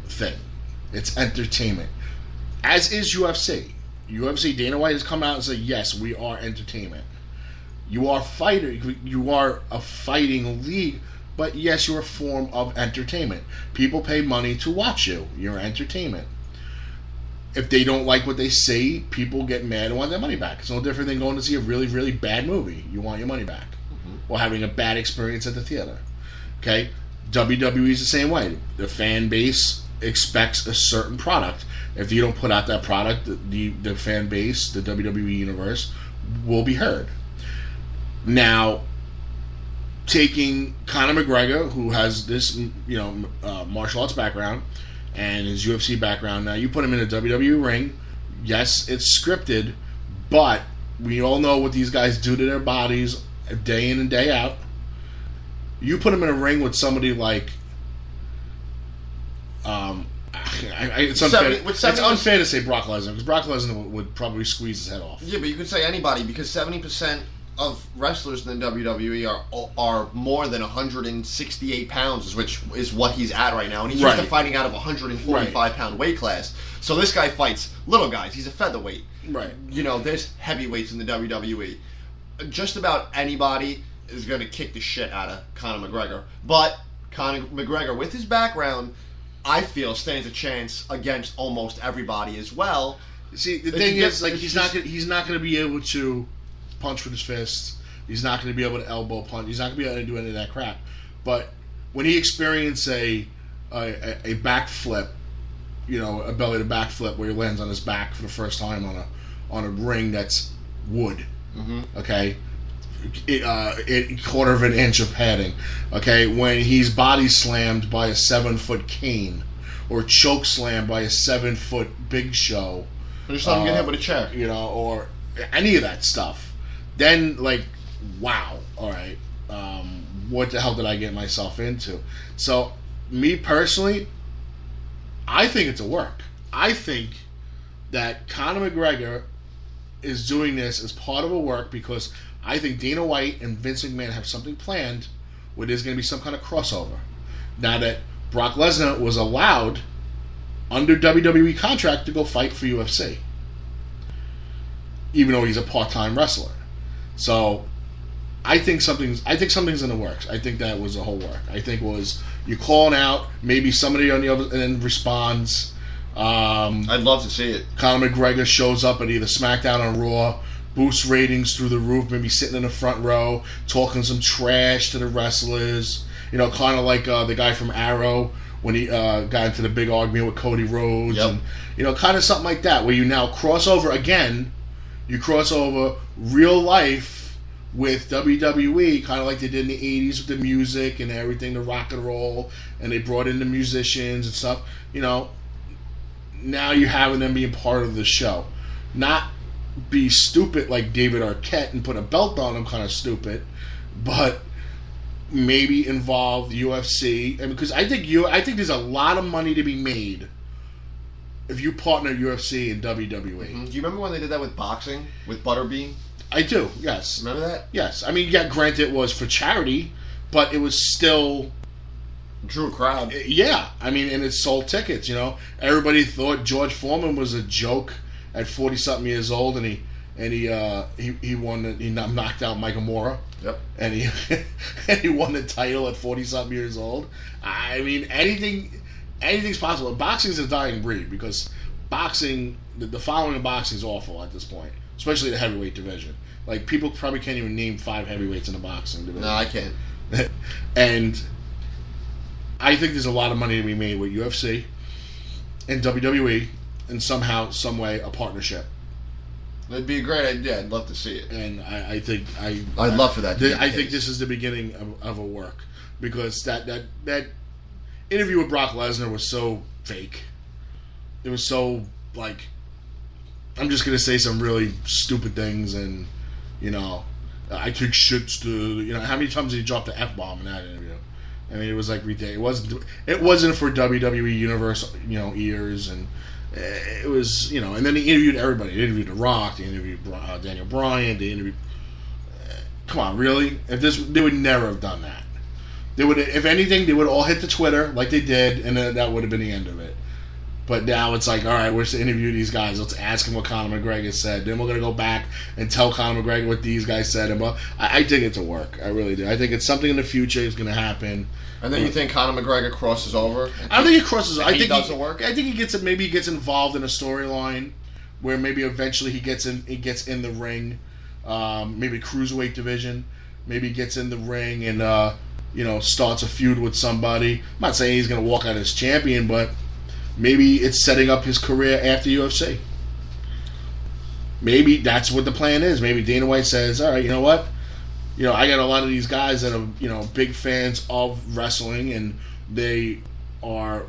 thing. It's entertainment. As is UFC. UFC, Dana White has come out and said, yes, we are entertainment. You are fighter. You are a fighting league, but yes, you're a form of entertainment. People pay money to watch you. You're entertainment. If they don't like what they see, people get mad and want their money back. It's no different than going to see a really, really bad movie. You want your money back. Or having a bad experience at the theater. Okay? WWE is the same way. The fan base expects a certain product. If you don't put out that product, the fan base, the WWE universe, will be heard. Now, taking Conor McGregor, who has this, martial arts background and his UFC background, now you put him in a WWE ring. Yes, it's scripted, but we all know what these guys do to their bodies day in and day out. You put him in a ring with somebody like, it's unfair to say Brock Lesnar, because Brock Lesnar would probably squeeze his head off. Yeah, but you could say anybody, because 70% of wrestlers in the WWE are more than 168 pounds, which is what he's at right now, and he's used to fighting out of a 145-pound weight class. So this guy fights little guys. He's a featherweight. Right. There's heavyweights in the WWE. Just about anybody is going to kick the shit out of Conor McGregor. But Conor McGregor, with his background, I feel stands a chance against almost everybody as well. See, the thing is, like, he's not going to be able to punch with his fists. He's not going to be able to elbow punch. He's not going to be able to do any of that crap. But when he experiences a backflip, a belly to backflip where he lands on his back for the first time on a ring that's wood. Mm-hmm. Okay, quarter of an inch of padding. Okay, when he's body slammed by a 7-foot cane, or choke slammed by a 7-foot Big Show, or just let him get hit with a chair, or any of that stuff. Then, like, wow, all right, what the hell did I get myself into? So, me personally, I think it's a work. I think that Conor McGregor is doing this as part of a work, because I think Dana White and Vince McMahon have something planned where there's going to be some kind of crossover. Now that Brock Lesnar was allowed under WWE contract to go fight for UFC, even though he's a part-time wrestler. So I think something's in the works. I think that was a whole work. I think it was you calling out, maybe somebody on the other end responds. I'd love to see it. Conor McGregor shows up at either SmackDown or Raw, boosts ratings through the roof, maybe sitting in the front row, talking some trash to the wrestlers. Kind of like the guy from Arrow when he got into the big argument with Cody Rhodes. Yep. And kind of something like that, where you now cross over again. You cross over real life with WWE, kind of like they did in the 80s with the music and everything, the rock and roll, and they brought in the musicians and stuff. Now you're having them being part of the show. Not be stupid like David Arquette and put a belt on him, kind of stupid, but maybe involve UFC. And because I think there's a lot of money to be made if you partner UFC and WWE. Mm-hmm. Do you remember when they did that with boxing, with Butterbean? I do, yes. Remember that? Yes. I mean, yeah, granted it was for charity, but it was still... drew a crowd. Yeah. I mean, and it sold tickets, Everybody thought George Foreman was a joke at 40-something years old, and he won. He knocked out Mike Amora. Yep. And he won the title at 40-something years old. I mean, anything's possible. Boxing's a dying breed, because boxing, the following of boxing is awful at this point, especially the heavyweight division. Like, people probably can't even name 5 heavyweights in the boxing division. No, I can't. And I think there's a lot of money to be made with UFC and WWE, and somehow, some way, a partnership. It'd be a great idea. I'd love to see it. And I think I'd love for that. I think this is the beginning of a work, because that interview with Brock Lesnar was so fake. It was so, like, I'm just gonna say some really stupid things, and I took shits to how many times did he drop the F-bomb in that interview? I mean, it was like ridiculous. It wasn't for WWE Universe ears, and it was and then he interviewed everybody. He interviewed The Rock. He interviewed Daniel Bryan. They interviewed. Come on, really? They would never have done that. They would, if anything, they would all hit the Twitter like they did, and then that would have been the end of it. But now it's like, all right, we're to interview these guys. Let's ask them what Conor McGregor said. Then we're going to go back and tell Conor McGregor what these guys said. And I think it's a work. I really do. I think it's something in the future is going to happen. And then you think Conor McGregor crosses over? I don't think he crosses over. I think doesn't work? I think he gets involved in a storyline where maybe eventually he gets in the ring, maybe cruiserweight division. Maybe he gets in the ring and starts a feud with somebody. I'm not saying he's going to walk out as champion, but maybe it's setting up his career after UFC. Maybe that's what the plan is. Maybe Dana White says, all right, you know what? I got a lot of these guys that are, big fans of wrestling, and they are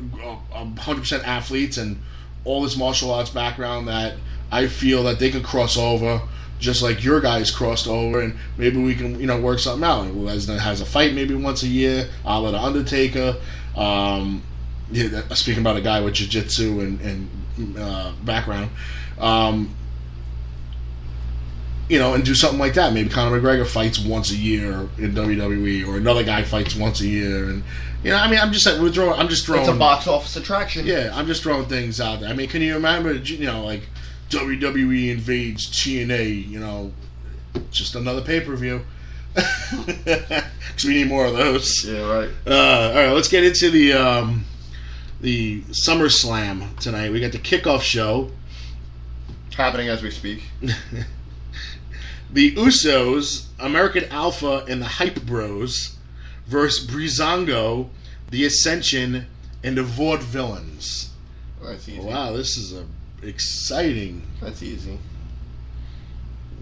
100% athletes and all this martial arts background that I feel that they could cross over just like your guys crossed over, and maybe we can, work something out. Lesnar has a fight maybe once a year, a la The Undertaker. Speaking about a guy with jiu-jitsu and background, and do something like that. Maybe Conor McGregor fights once a year in WWE, or another guy fights once a year, and I'm just throwing. It's a box office attraction. Yeah, I'm just throwing things out there. I mean, can you remember, like WWE invades TNA? Just another pay-per-view. Because we need more of those. Yeah, right. All right, let's get into the SummerSlam tonight. We got the kickoff show happening as we speak. The Usos, American Alpha, and the Hype Bros versus Breezango, the Ascension, and the Vaudevillains. That's easy. Wow, this is exciting. That's easy.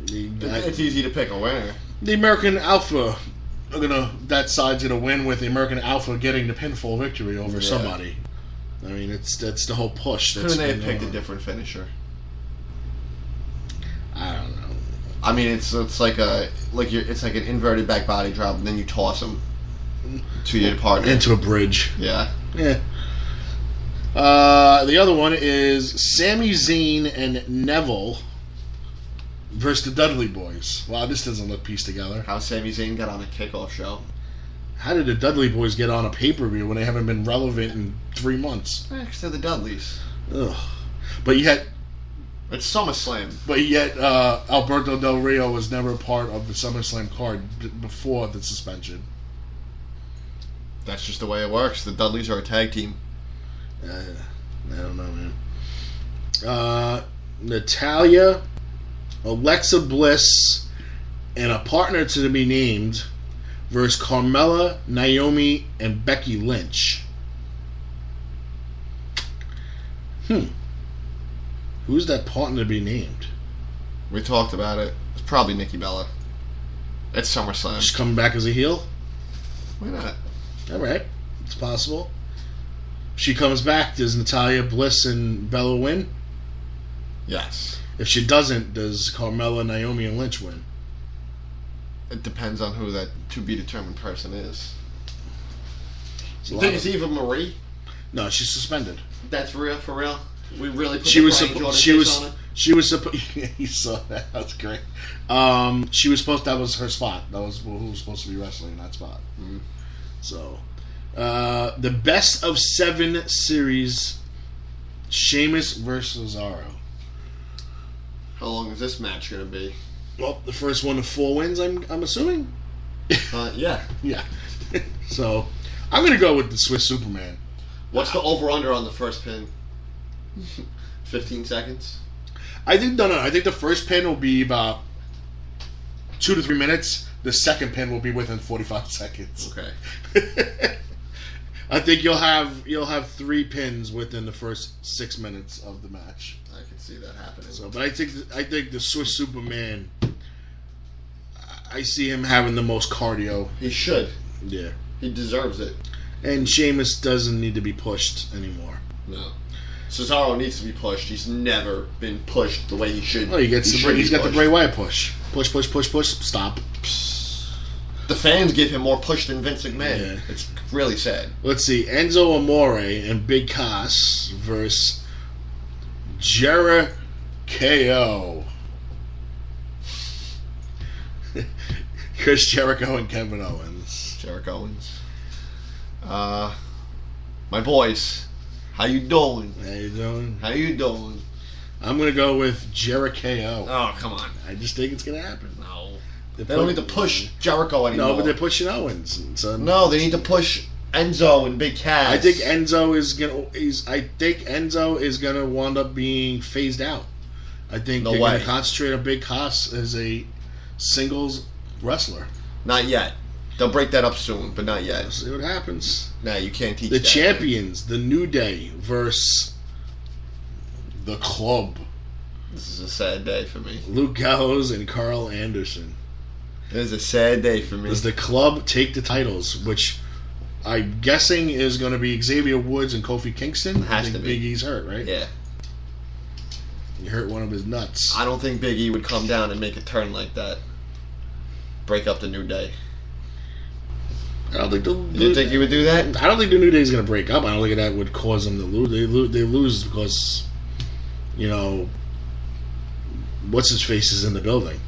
It's easy to pick a winner. The American Alpha that side's gonna win, with the American Alpha getting the pinfall victory over somebody. I mean, that's the whole push. Couldn't they have picked a different finisher? I don't know. I mean, it's like an inverted back body drop, and then you toss him to your partner into a bridge. Yeah. The other one is Sami Zayn and Neville versus the Dudley Boys. Wow, this doesn't look pieced together. How Sami Zayn got on a kickoff show. How did the Dudley Boys get on a pay-per-view when they haven't been relevant in 3 months? Because they're the Dudleys. Ugh. But yet... It's SummerSlam. But yet, Alberto Del Rio was never part of the SummerSlam card before the suspension. That's just the way it works. The Dudleys are a tag team. I don't know, man. Natalya, Alexa Bliss, and a partner to be named versus Carmella, Naomi, and Becky Lynch. Who's that partner to be named? We talked about it. It's probably Nikki Bella. It's SummerSlam. She's coming back as a heel? Why not? Alright. It's possible. If she comes back, does Natalya, Bliss, and Bella win? Yes. If she doesn't, does Carmella, Naomi, and Lynch win? It depends on who that to-be-determined person is. You think it's Eva Marie? No, she's suspended. That's real, for real? We really put she the was Brian Jordan she kiss was on it? she was supposed. You saw that? That's great. She was supposed. That was her spot. That was who was supposed to be wrestling in that spot. Mm-hmm. So, the best of 7 series: Sheamus versus Cesaro. How long is this match going to be? Well, the first one to 4 wins. I'm assuming. Yeah. Yeah. So, I'm going to go with the Swiss Superman. What's the over/under on the first pin? 15 seconds? I think the first pin will be about 2 to 3 minutes. The second pin will be within 45 seconds. Okay. I think you'll have 3 pins within the first 6 minutes of the match. I can see that happening. So, but I think the Swiss Superman, I see him having the most cardio. He should. Yeah. He deserves it. And Sheamus doesn't need to be pushed anymore. No. Cesaro needs to be pushed. He's never been pushed the way he should. Well, he's got the Bray Wyatt push. Push, stop. The fans give him more push than Vince McMahon. Yeah. It's really sad. Let's see. Enzo Amore and Big Cass versus Jericho. Chris Jericho and Kevin Owens. Jericho Owens. My boys. How you doing? How you doing? How you doing? I'm going to go with Jericho. Oh, come on. I just think it's going to happen. No. They don't need to push Jericho anymore. No, but they're pushing Owens. So no, they need to push Enzo and Big Cass. I think Enzo is gonna wind up being phased out. I think they're going to concentrate on Big Cass as a singles wrestler. Not yet. They'll break that up soon, but not yet. We'll see what happens. Nah, you can't teach the that. The champions, the New Day versus the Club. This is a sad day for me. Luke Gallows and Carl Anderson. It is a sad day for me. Does the Club take the titles, which I'm guessing is going to be Xavier Woods and Kofi Kingston? Has to be. Big E's hurt, right? Yeah. He hurt one of his nuts. I don't think Big E would come down and make a turn like that. Break up the New Day. I don't think you think he would do that? I don't think the New Day is going to break up. I don't think that would cause them to lose. They lose because, what's his face is in the building.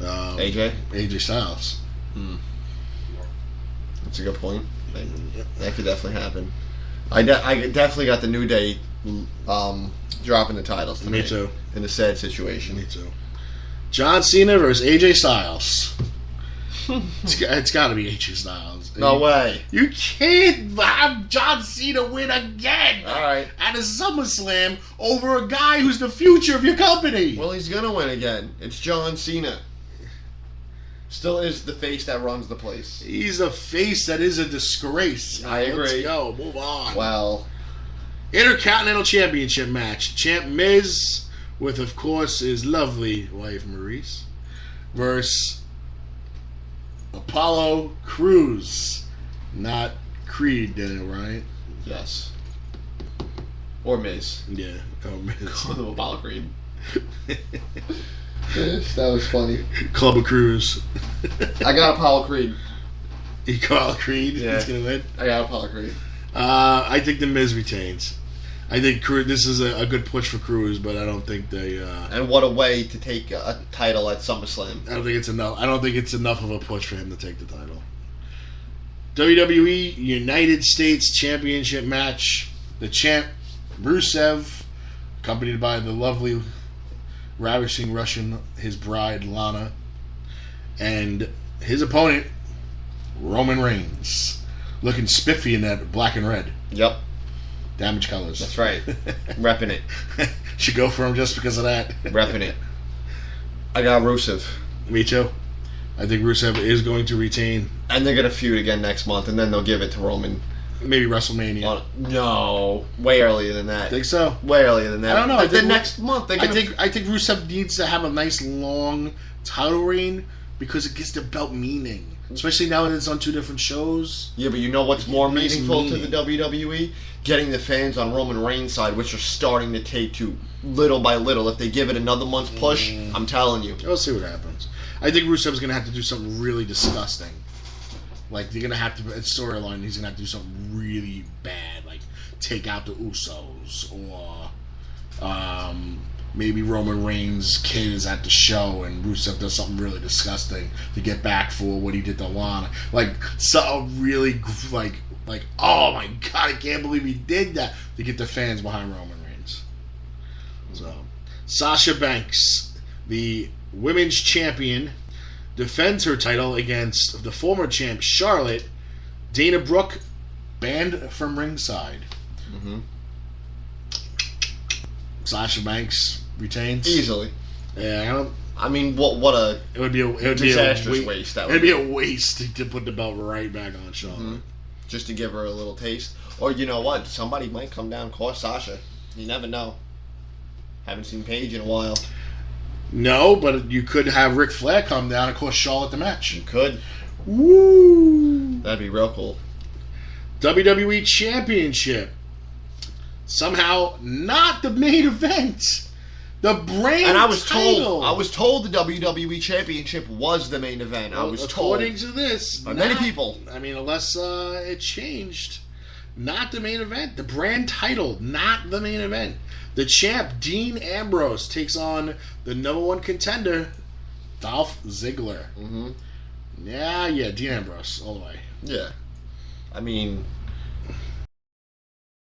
AJ Styles. That's a good point. That could definitely happen. I definitely got the New Day dropping the titles tonight. Me too. In a sad situation. Me too. John Cena versus AJ Styles. It's got to be AJ Styles. No way. You can't have John Cena win again. All right. At a SummerSlam over a guy who's the future of your company. Well, he's going to win again. It's John Cena. Still is the face that runs the place. He's a face that is a disgrace. I agree. Let's go. Move on. Well. Intercontinental Championship match. Champ Miz with, of course, his lovely wife, Maurice, versus Apollo Crews. Not Creed, right? Yes. Or Miz. Yeah. Oh, Miz. Call him Apollo Creed. Yes, that was funny. Club of Crews. I got Apollo Creed. You call Creed? Yeah. He's going to win? I got Apollo Creed. I think the Miz retains. I think this is a good push for Crews, but I don't think they... and what a way to take a title at SummerSlam. I don't think it's enough. I don't think it's enough of a push for him to take the title. WWE United States Championship match. The champ, Rusev, accompanied by the lovely, ravishing Russian, his bride, Lana, and his opponent, Roman Reigns. Looking spiffy in that black and red. Yep. Damage colors. That's right. Repping it. Should go for him just because of that. Repping it. I got Rusev. Me too. I think Rusev is going to retain. And they're going to feud again next month, and then they'll give it to Roman. Maybe WrestleMania. No. Way earlier than that. Think so? Way earlier than that. I don't know. The next month. I think Rusev needs to have a nice long title reign because it gives the belt meaning. Especially now that it's on two different shows. Yeah, but you know what's more meaningful to the WWE? Getting the fans on Roman Reigns' side, which are starting to take to little by little. If they give it another month's push, I'm telling you. We'll see what happens. I think Rusev's going to have to do something really disgusting. Like, they're going to have to, in storyline, he's going to have to do something really bad. Like, take out the Usos. Or maybe Roman Reigns' kid is at the show and Rusev does something really disgusting to get back for what he did to Lana. Like, something really, like, oh my God, I can't believe he did that, to get the fans behind Roman Reigns. So, Sasha Banks, the women's champion, defends her title against the former champ Charlotte. Dana Brooke banned from ringside. Mm-hmm. Sasha Banks retains easily. Yeah, I mean, what a it would be a disastrous waste. That would be a waste to put the belt right back on Charlotte. Mm-hmm. Just to give her a little taste. Or you know what? Somebody might come down and cost Sasha. You never know. Haven't seen Paige in a while. No, but you could have Ric Flair come down and cost Charlotte the match. You could. Woo! That'd be real cool. WWE Championship. Somehow not the main event. The brand and I was title. told the WWE Championship was the main event. I was according told. to this. By many people. I mean, unless it changed. Not the main event. The brand title, not the main event. The champ, Dean Ambrose, takes on the number one contender, Dolph Ziggler. Mm-hmm. Yeah, Dean Ambrose, all the way. Yeah. I mean,